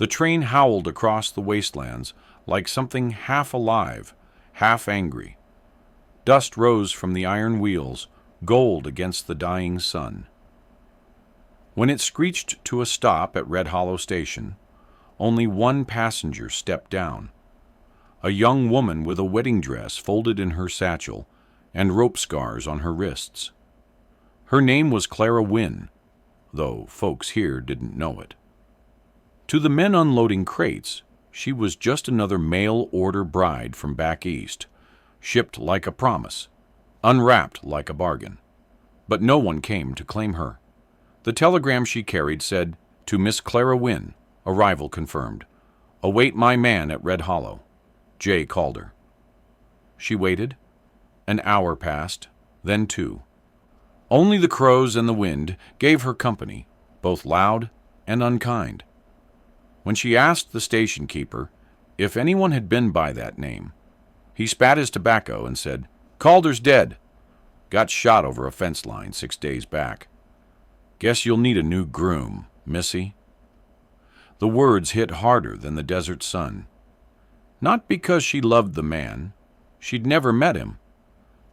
The train howled across the wastelands like something half alive, half angry. Dust rose from the iron wheels, gold against the dying sun. When it screeched to a stop at Red Hollow Station, only one passenger stepped down. A young woman with a wedding dress folded in her satchel and rope scars on her wrists. Her name was Clara Wynne, though folks here didn't know it. To the men unloading crates, she was just another mail-order bride from back east, shipped like a promise, unwrapped like a bargain. But no one came to claim her. The telegram she carried said, "To Miss Clara Wynne, arrival confirmed. Await my man at Red Hollow. J. Calder." She waited. An hour passed, then 2. Only the crows and the wind gave her company, both loud and unkind. When she asked the station keeper if anyone had been by that name, he spat his tobacco and said, "Calder's dead. Got shot over a fence line 6 days back. Guess you'll need a new groom, missy." The words hit harder than the desert sun. Not because she loved the man, she'd never met him,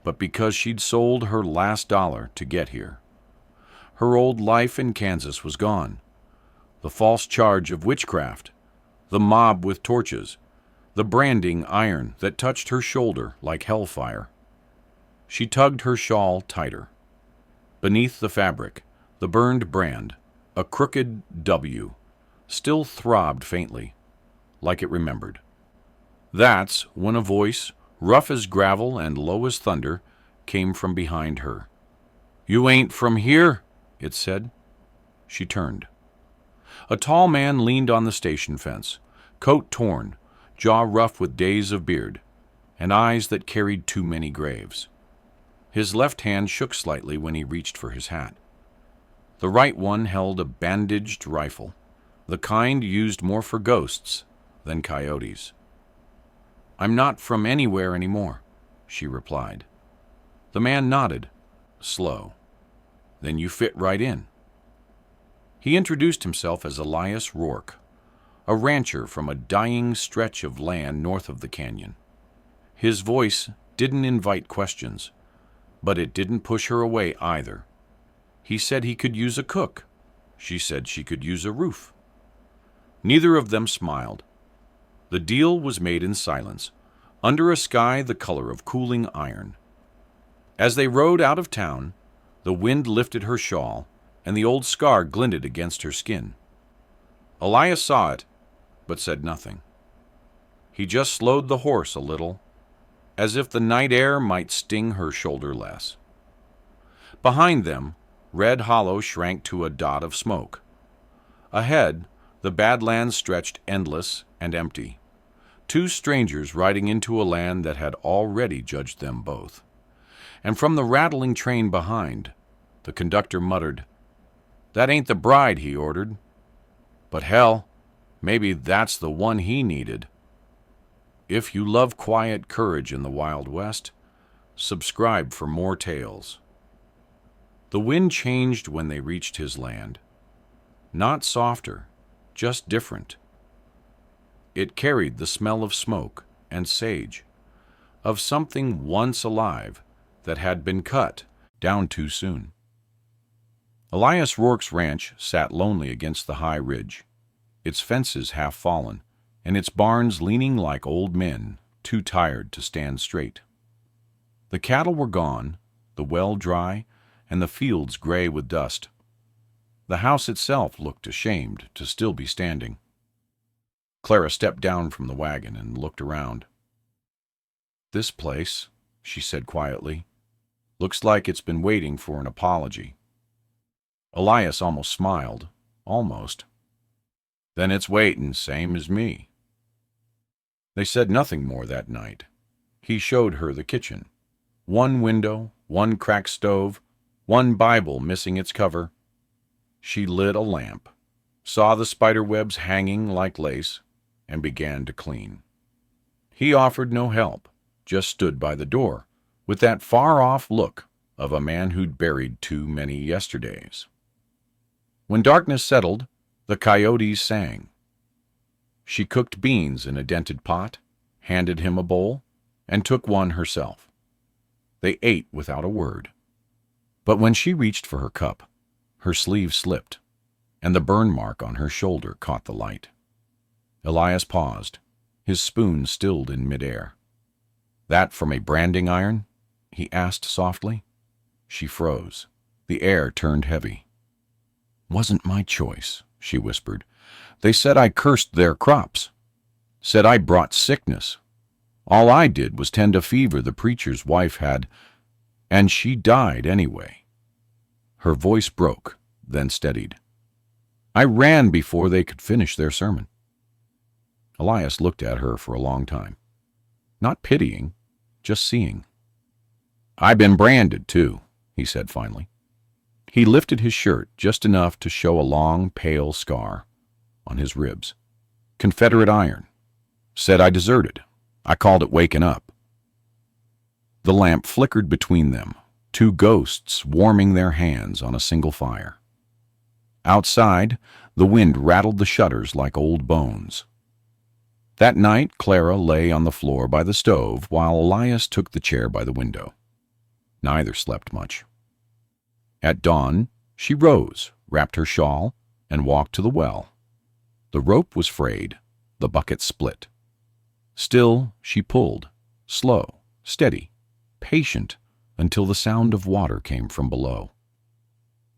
but because she'd sold her last dollar to get here. Her old life in Kansas was gone. The false charge of witchcraft, the mob with torches, the branding iron that touched her shoulder like hellfire. She tugged her shawl tighter. Beneath the fabric, the burned brand, a crooked W, still throbbed faintly, like it remembered. That's when a voice, rough as gravel and low as thunder, came from behind her. "You ain't from here," it said. She turned. A tall man leaned on the station fence, coat torn, jaw rough with days of beard, and eyes that carried too many graves. His left hand shook slightly when he reached for his hat. The right one held a bandaged rifle, the kind used more for ghosts than coyotes. "I'm not from anywhere anymore," she replied. The man nodded, slow. "Then you fit right in." He introduced himself as Elias Rourke, a rancher from a dying stretch of land north of the canyon. His voice didn't invite questions, but it didn't push her away either. He said he could use a cook. She said she could use a roof. Neither of them smiled. The deal was made in silence, under a sky the color of cooling iron. As they rode out of town, the wind lifted her shawl, and the old scar glinted against her skin. Elias saw it, but said nothing. He just slowed the horse a little, as if the night air might sting her shoulder less. Behind them, Red Hollow shrank to a dot of smoke. Ahead, the Badlands stretched endless and empty. Two strangers riding into a land that had already judged them both. And from the rattling train behind, the conductor muttered, "That ain't the bride he ordered. But hell, maybe that's the one he needed." If you love quiet courage in the Wild West, subscribe for more tales. The wind changed when they reached his land. Not softer, just different. It carried the smell of smoke and sage, of something once alive that had been cut down too soon. Elias Rourke's ranch sat lonely against the high ridge, its fences half fallen, and its barns leaning like old men, too tired to stand straight. The cattle were gone, the well dry, and the fields gray with dust. The house itself looked ashamed to still be standing. Clara stepped down from the wagon and looked around. "This place," she said quietly, "looks like it's been waiting for an apology." Elias almost smiled, almost. "Then it's waiting, same as me." They said nothing more that night. He showed her the kitchen. One window, one cracked stove, one Bible missing its cover. She lit a lamp, saw the spider webs hanging like lace, and began to clean. He offered no help, just stood by the door, with that far-off look of a man who'd buried too many yesterdays. When darkness settled, the coyotes sang. She cooked beans in a dented pot, handed him a bowl, and took one herself. They ate without a word. But when she reached for her cup, her sleeve slipped, and the burn mark on her shoulder caught the light. Elias paused, his spoon stilled in midair. "That from a branding iron?" he asked softly. She froze. The air turned heavy. "Wasn't my choice," she whispered. "They said I cursed their crops. Said I brought sickness. All I did was tend a fever the preacher's wife had, and she died anyway." Her voice broke, then steadied. "I ran before they could finish their sermon." Elias looked at her for a long time. Not pitying, just seeing. "I've been branded, too," he said finally. He lifted his shirt just enough to show a long, pale scar on his ribs. "Confederate iron. Said I deserted. I called it waking up." The lamp flickered between them, two ghosts warming their hands on a single fire. Outside, the wind rattled the shutters like old bones. That night, Clara lay on the floor by the stove while Elias took the chair by the window. Neither slept much. At dawn, she rose, wrapped her shawl, and walked to the well. The rope was frayed, the bucket split. Still, she pulled, slow, steady, patient, until the sound of water came from below.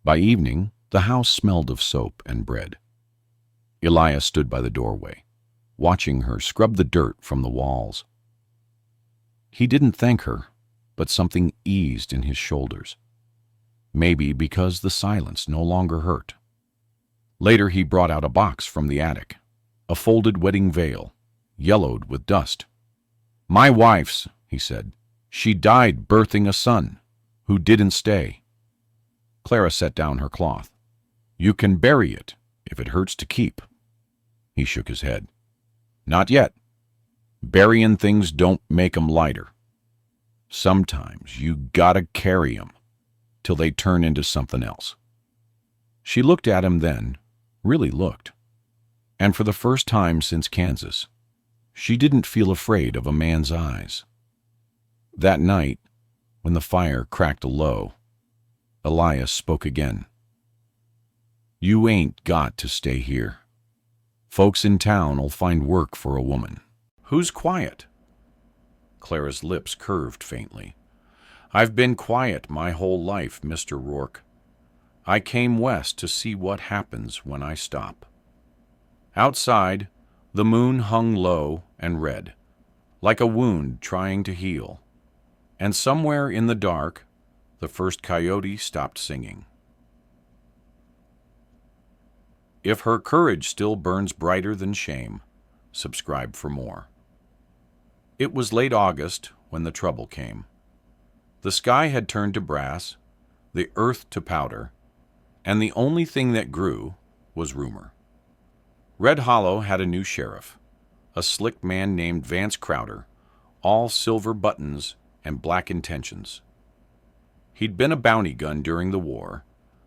By evening, the house smelled of soap and bread. Elias stood by the doorway, watching her scrub the dirt from the walls. He didn't thank her, but something eased in his shoulders. Maybe because the silence no longer hurt. Later he brought out a box from the attic, a folded wedding veil, yellowed with dust. "My wife's," he said. "She died birthing a son, who didn't stay." Clara set down her cloth. "You can bury it, if it hurts to keep." He shook his head. "Not yet. Burying things don't make 'em lighter. Sometimes you gotta carry 'em till they turn into something else." She looked at him then, really looked. And for the first time since Kansas, she didn't feel afraid of a man's eyes. That night, when the fire cracked low, Elias spoke again. "You ain't got to stay here. Folks in town'll find work for a woman." "Who's quiet?" Clara's lips curved faintly. "I've been quiet my whole life, Mr. Rourke. I came west to see what happens when I stop." Outside, the moon hung low and red, like a wound trying to heal. And somewhere in the dark, the first coyote stopped singing. If her courage still burns brighter than shame, subscribe for more. It was late August when the trouble came. The sky had turned to brass, the earth to powder, and the only thing that grew was rumor. Red Hollow had a new sheriff, a slick man named Vance Crowder, all silver buttons and black intentions. He'd been a bounty gun during the war,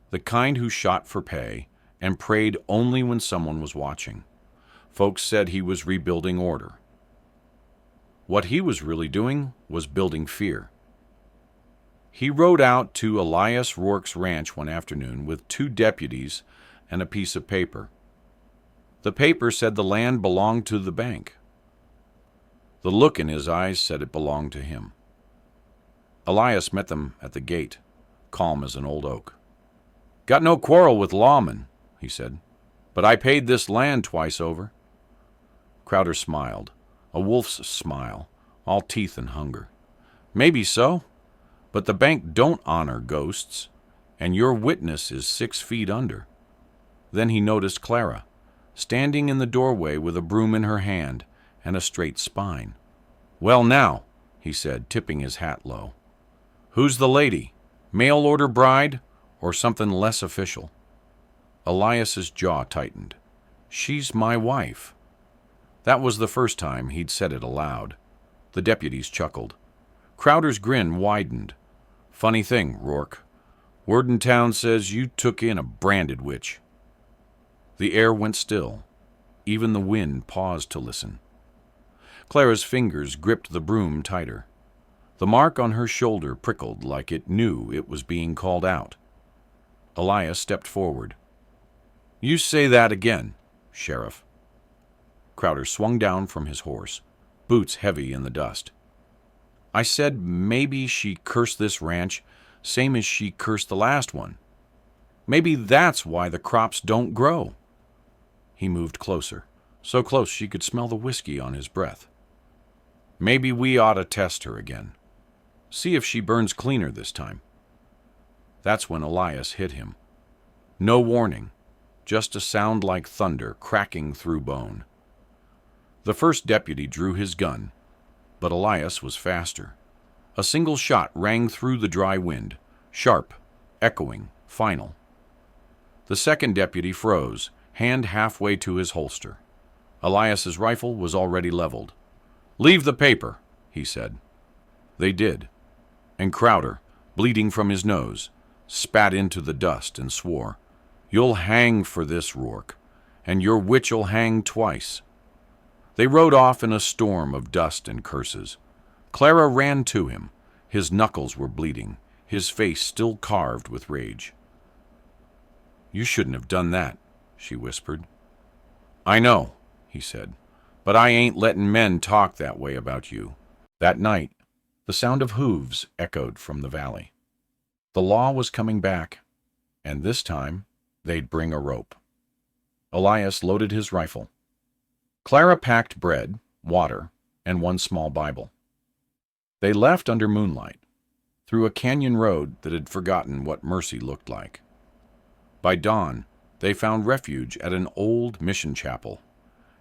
the kind who shot for pay and prayed only when someone was watching. Folks said he was rebuilding order. What he was really doing was building fear. He rode out to Elias Rourke's ranch one afternoon with 2 deputies and a piece of paper. The paper said the land belonged to the bank. The look in his eyes said it belonged to him. Elias met them at the gate, calm as an old oak. "Got no quarrel with lawmen," he said, "but I paid this land twice over." Crowder smiled, a wolf's smile, all teeth and hunger. "Maybe so, but the bank don't honor ghosts, and your witness is 6 feet under." Then he noticed Clara, standing in the doorway with a broom in her hand and a straight spine. "Well now," he said, tipping his hat low. "Who's the lady? Mail order bride or something less official?" Elias's jaw tightened. "She's my wife." That was the first time he'd said it aloud. The deputies chuckled. Crowder's grin widened. "Funny thing, Rourke. Word in town says you took in a branded witch." The air went still. Even the wind paused to listen. Clara's fingers gripped the broom tighter. The mark on her shoulder prickled like it knew it was being called out. Elias stepped forward. "You say that again, Sheriff." Crowder swung down from his horse, boots heavy in the dust. "I said maybe she cursed this ranch same as she cursed the last one. Maybe that's why the crops don't grow." He moved closer, so close she could smell the whiskey on his breath. "Maybe we ought to test her again. See if she burns cleaner this time." That's when Elias hit him. No warning, just a sound like thunder cracking through bone. The first deputy drew his gun, but Elias was faster. A single shot rang through the dry wind, sharp, echoing, final. The second deputy froze, hand halfway to his holster. Elias's rifle was already leveled. "Leave the paper," he said. They did, and Crowder, bleeding from his nose, spat into the dust and swore, "You'll hang for this, Rourke, and your witch'll hang twice." They rode off in a storm of dust and curses. Clara ran to him. His knuckles were bleeding, his face still carved with rage. "You shouldn't have done that," she whispered. "I know," he said, "but I ain't letting men talk that way about you." That night, the sound of hooves echoed from the valley. The law was coming back, and this time they'd bring a rope. Elias loaded his rifle. Clara packed bread, water, and one small Bible. They left under moonlight, through a canyon road that had forgotten what mercy looked like. By dawn, they found refuge at an old mission chapel,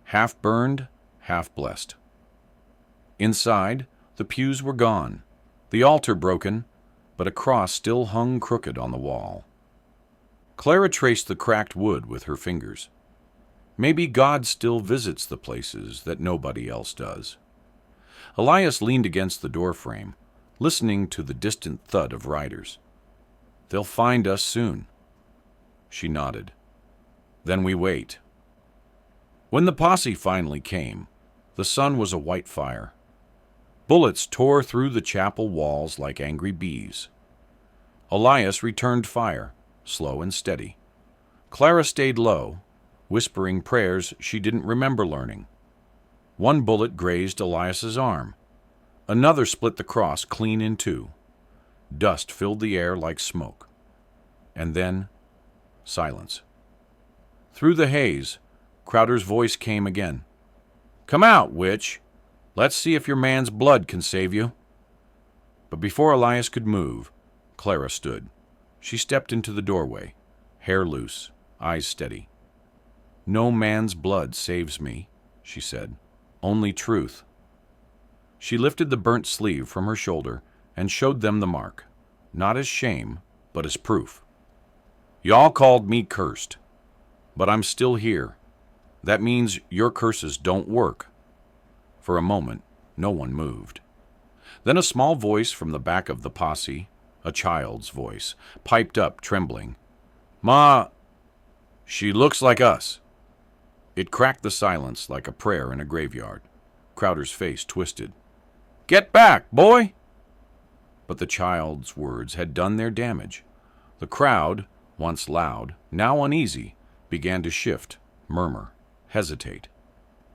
half burned, half blessed. Inside, the pews were gone, the altar broken, but a cross still hung crooked on the wall. Clara traced the cracked wood with her fingers. Maybe God still visits the places that nobody else does. Elias leaned against the doorframe, listening to the distant thud of riders. "They'll find us soon." She nodded. "Then we wait." When the posse finally came, the sun was a white fire. Bullets tore through the chapel walls like angry bees. Elias returned fire, slow and steady. Clara stayed low, whispering prayers she didn't remember learning. One bullet grazed Elias's arm. Another split the cross clean in two. Dust filled the air like smoke. And then, silence. Through the haze, Crowder's voice came again. "Come out, witch. Let's see if your man's blood can save you." But before Elias could move, Clara stood. She stepped into the doorway, hair loose, eyes steady. "No man's blood saves me," she said. "Only truth." She lifted the burnt sleeve from her shoulder and showed them the mark, not as shame, but as proof. "Y'all called me cursed, but I'm still here. That means your curses don't work." For a moment, no one moved. Then a small voice from the back of the posse, a child's voice, piped up, trembling. "Ma, she looks like us." It cracked the silence like a prayer in a graveyard. Crowder's face twisted. "Get back, boy!" But the child's words had done their damage. The crowd, once loud, now uneasy, began to shift, murmur, hesitate.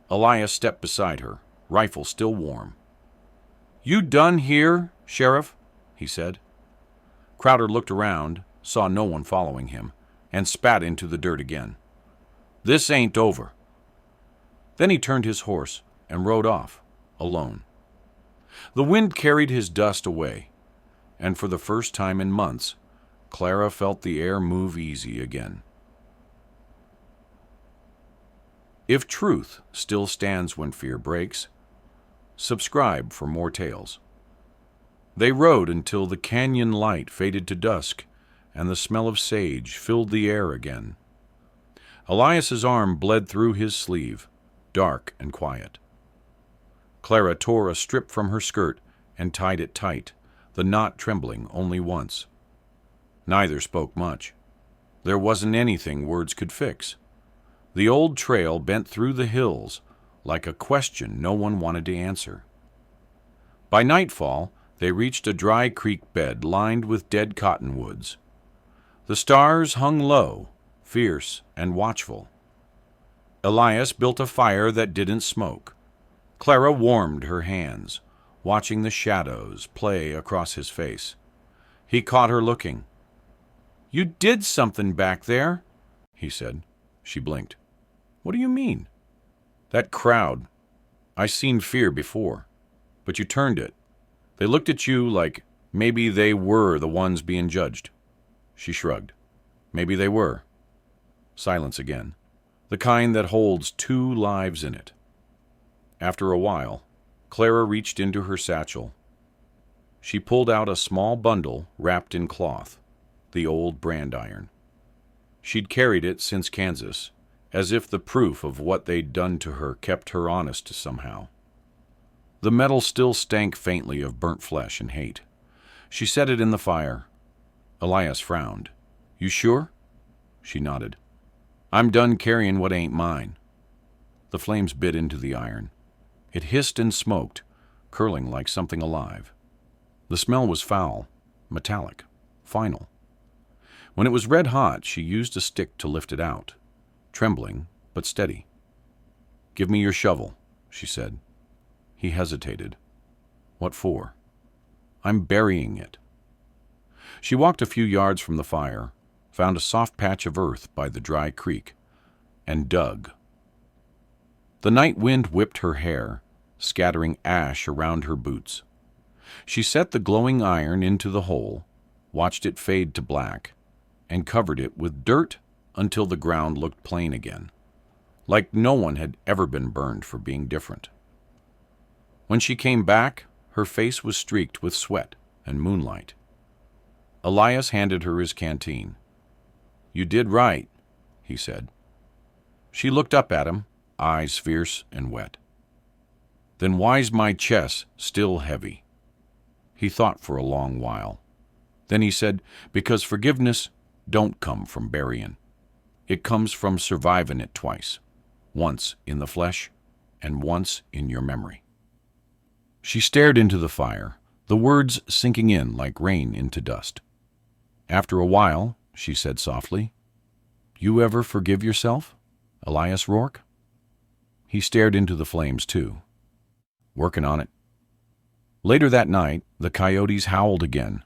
Elias stepped beside her, rifle still warm. "You done here, Sheriff?" he said. Crowder looked around, saw no one following him, and spat into the dirt again. "This ain't over." Then he turned his horse and rode off, alone. The wind carried his dust away, and for the first time in months, Clara felt the air move easy again. If truth still stands when fear breaks, subscribe for more tales. They rode until the canyon light faded to dusk and the smell of sage filled the air again. Elias's arm bled through his sleeve, dark and quiet. Clara tore a strip from her skirt and tied it tight, the knot trembling only once. Neither spoke much. There wasn't anything words could fix. The old trail bent through the hills like a question no one wanted to answer. By nightfall, they reached a dry creek bed lined with dead cottonwoods. The stars hung low, fierce and watchful. Elias built a fire that didn't smoke. Clara warmed her hands, watching the shadows play across his face. He caught her looking. "You did something back there," he said. She blinked. "What do you mean?" "That crowd. I seen fear before, but you turned it. They looked at you like maybe they were the ones being judged." She shrugged. "Maybe they were." Silence again, the kind that holds two lives in it. After a while, Clara reached into her satchel. She pulled out a small bundle wrapped in cloth, the old brand iron. She'd carried it since Kansas, as if the proof of what they'd done to her kept her honest somehow. The metal still stank faintly of burnt flesh and hate. She set it in the fire. Elias frowned. "You sure?" She nodded. "I'm done carrying what ain't mine." The flames bit into the iron. It hissed and smoked, curling like something alive. The smell was foul, metallic, final. When it was red hot, she used a stick to lift it out, trembling but steady. "Give me your shovel," she said. He hesitated. "What for?" "I'm burying it." She walked a few yards from the fire, found a soft patch of earth by the dry creek, and dug. The night wind whipped her hair, scattering ash around her boots. She set the glowing iron into the hole, watched it fade to black, and covered it with dirt until the ground looked plain again, like no one had ever been burned for being different. When she came back, her face was streaked with sweat and moonlight. Elias handed her his canteen. "You did right," he said. She looked up at him, eyes fierce and wet. "Then why's my chest still heavy?" He thought for a long while. Then he said, "Because forgiveness don't come from burying. It comes from surviving it twice, once in the flesh and once in your memory." She stared into the fire, the words sinking in like rain into dust. After a while, she said softly, "You ever forgive yourself, Elias Rourke?" He stared into the flames too. "Working on it." Later that night, the coyotes howled again,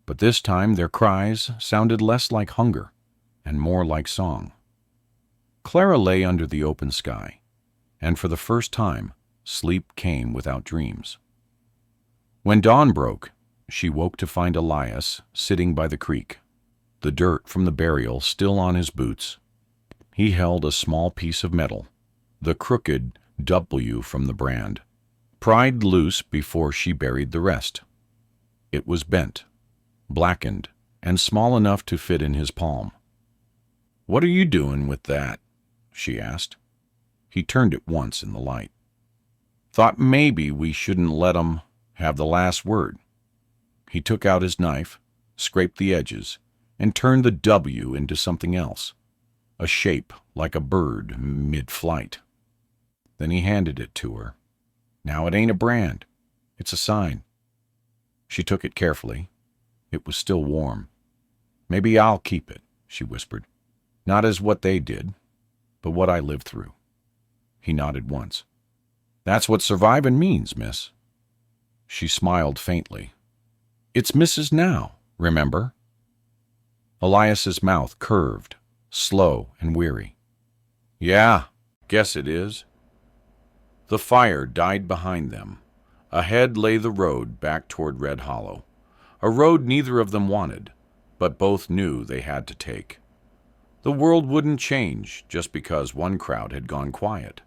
but this time their cries sounded less like hunger and more like song. Clara lay under the open sky, and for the first time, sleep came without dreams. When dawn broke, she woke to find Elias sitting by the creek, the dirt from the burial still on his boots. He held a small piece of metal, the crooked W from the brand, pried loose before she buried the rest. It was bent, blackened, and small enough to fit in his palm. "What are you doing with that?" she asked. He turned it once in the light. "Thought maybe we shouldn't let 'em have the last word." He took out his knife, scraped the edges, and turned the W into something else, a shape like a bird mid-flight. Then he handed it to her. "Now it ain't a brand. It's a sign." She took it carefully. It was still warm. "Maybe I'll keep it," she whispered. "Not as what they did, but what I lived through." He nodded once. "That's what surviving means, miss." She smiled faintly. "It's Mrs. Now, remember?" Elias's mouth curved, slow and weary. "Yeah, guess it is." The fire died behind them. Ahead lay the road back toward Red Hollow, a road neither of them wanted, but both knew they had to take. The world wouldn't change just because one crowd had gone quiet.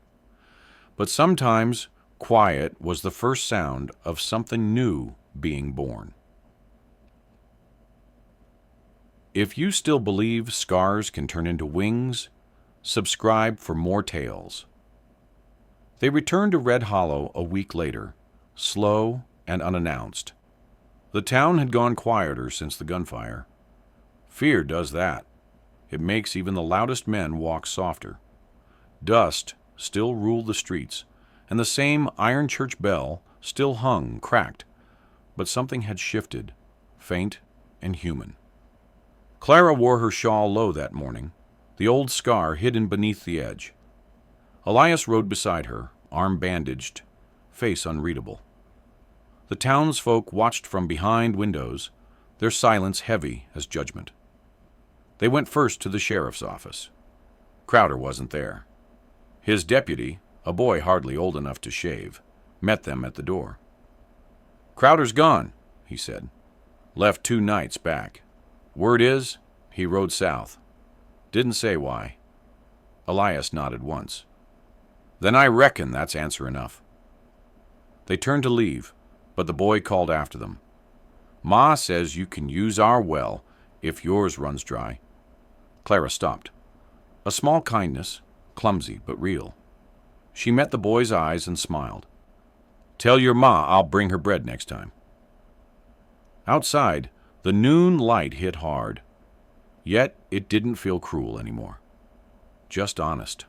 But sometimes quiet was the first sound of something new being born. If you still believe scars can turn into wings, subscribe for more tales. They returned to Red Hollow a week later, slow and unannounced. The town had gone quieter since the gunfire. Fear does that. It makes even the loudest men walk softer. Dust still ruled the streets, and the same iron church bell still hung, cracked, but something had shifted, faint and human. Clara wore her shawl low that morning, the old scar hidden beneath the edge. Elias rode beside her, arm bandaged, face unreadable. The townsfolk watched from behind windows, their silence heavy as judgment. They went first to the sheriff's office. Crowder wasn't there. His deputy, a boy hardly old enough to shave, met them at the door. "Crowder's gone," he said. "Left 2 nights back. Word is, he rode south. Didn't say why." Elias nodded once. "Then I reckon that's answer enough." They turned to leave, but the boy called after them. "Ma says you can use our well if yours runs dry." Clara stopped. A small kindness, clumsy but real. She met the boy's eyes and smiled. "Tell your ma I'll bring her bread next time." Outside, the noon light hit hard. Yet it didn't feel cruel anymore. Just honest.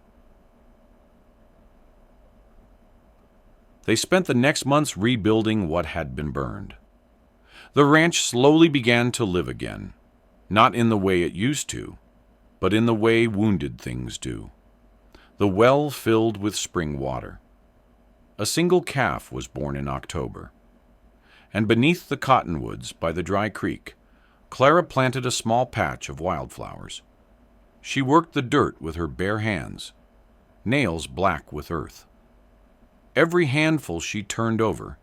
They spent the next months rebuilding what had been burned. The ranch slowly began to live again, not in the way it used to, but in the way wounded things do. The well filled with spring water. A single calf was born in October. And beneath the cottonwoods by the dry creek, Clara planted a small patch of wildflowers. She worked the dirt with her bare hands, nails black with earth. Every handful she turned over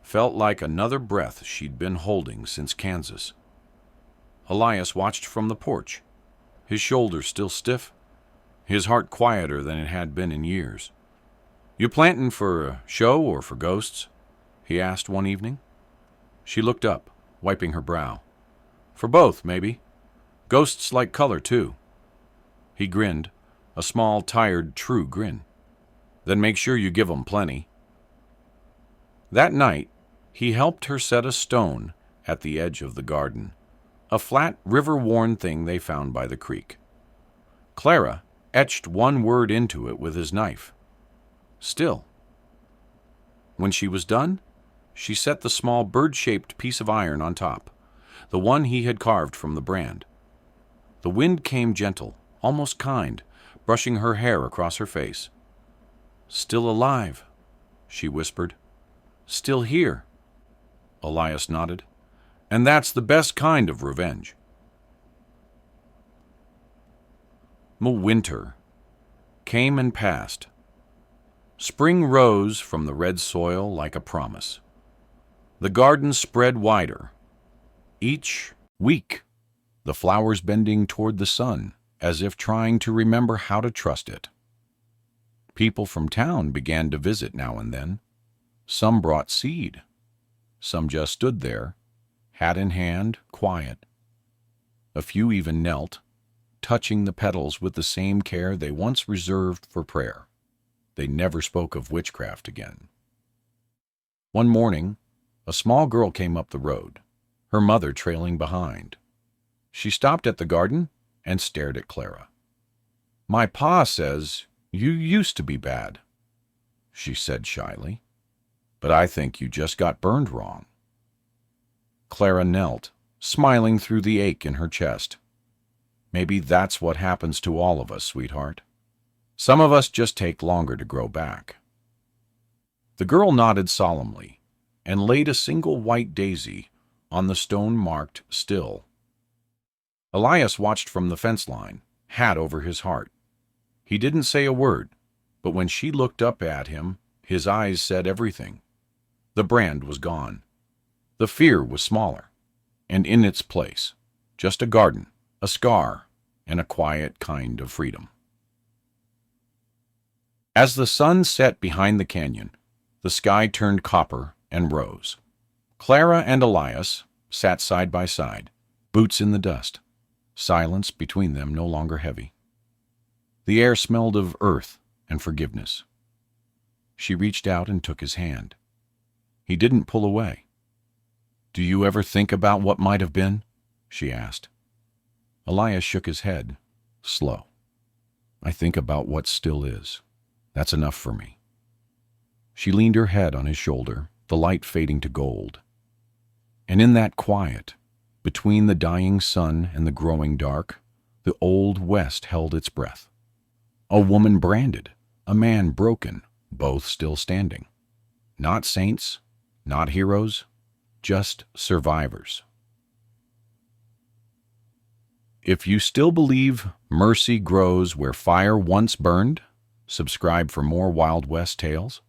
felt like another breath she'd been holding since Kansas. Elias watched from the porch, his shoulders still stiff, his heart quieter than it had been in years. "You plantin' for a show or for ghosts?" he asked one evening. She looked up, wiping her brow. "For both, maybe. Ghosts like color, too." He grinned, a small, tired, true grin. "Then make sure you give 'em plenty." That night, he helped her set a stone at the edge of the garden, a flat, river-worn thing they found by the creek. Clara etched one word into it with his knife. "Still." When she was done, she set the small bird-shaped piece of iron on top, the one he had carved from the brand. The wind came gentle, almost kind, brushing her hair across her face. "Still alive," she whispered. "Still here." Elias nodded. "And that's the best kind of revenge." Winter came and passed. Spring rose from the red soil like a promise. The garden spread wider. Each week, the flowers bending toward the sun, as if trying to remember how to trust it. People from town began to visit now and then. Some brought seed. Some just stood there, hat in hand, quiet. A few even knelt, touching the petals with the same care they once reserved for prayer. They never spoke of witchcraft again. One morning, a small girl came up the road, her mother trailing behind. She stopped at the garden and stared at Clara. "My pa says you used to be bad," she said shyly, "but I think you just got burned wrong." Clara knelt, smiling through the ache in her chest. "Maybe that's what happens to all of us, sweetheart. Some of us just take longer to grow back." The girl nodded solemnly and laid a single white daisy on the stone marked "Still." Elias watched from the fence line, hat over his heart. He didn't say a word, but when she looked up at him, his eyes said everything. The brand was gone. The fear was smaller, and in its place, just a garden, a scar, and a quiet kind of freedom. As the sun set behind the canyon, the sky turned copper and rose. Clara and Elias sat side by side, boots in the dust, silence between them no longer heavy. The air smelled of earth and forgiveness. She reached out and took his hand. He didn't pull away. "Do you ever think about what might have been?" she asked. Elias shook his head, slow. I think about what still is. That's enough for me. She leaned her head on his shoulder, the light fading to gold. And in that quiet, between the dying sun and the growing dark, the old West held its breath. A woman branded, a man broken, both still standing. Not saints, not heroes, just survivors. If you still believe mercy grows where fire once burned, subscribe for more Wild West tales.